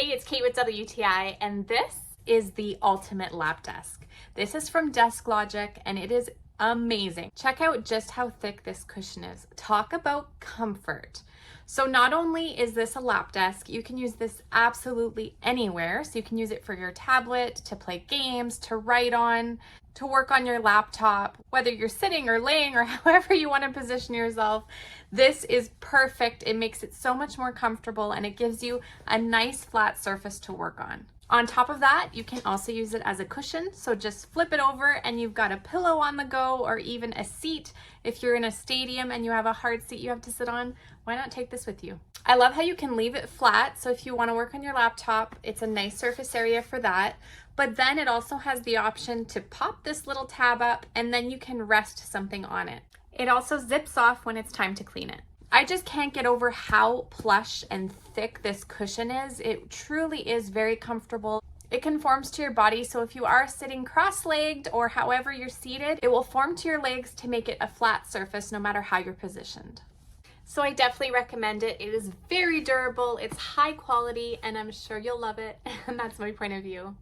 Hey, it's Kate with WTI, and this is the ultimate lap desk. This is from DESKLOGIC, and it is amazing. Check out just how thick this cushion is. Talk about comfort. So not only is this a lap desk, you can use this absolutely anywhere. So you can use it for your tablet, to play games, to write on, to work on your laptop, whether you're sitting or laying or however you want to position yourself. This is perfect. It makes it so much more comfortable, and it gives you a nice flat surface to work on. On top of that, you can also use it as a cushion. So just flip it over and you've got a pillow on the go, or even a seat. If you're in a stadium and you have a hard seat you have to sit on, why not take this with you? I love how you can leave it flat. So if you want to work on your laptop, it's a nice surface area for that. But then it also has the option to pop this little tab up, and then you can rest something on it. It also zips off when it's time to clean it. I just can't get over how plush and thick this cushion is. It truly is very comfortable. It conforms to your body, so if you are sitting cross-legged or however you're seated, it will form to your legs to make it a flat surface no matter how you're positioned. So I definitely recommend it. It is very durable, it's high quality, and I'm sure you'll love it, and that's my point of view.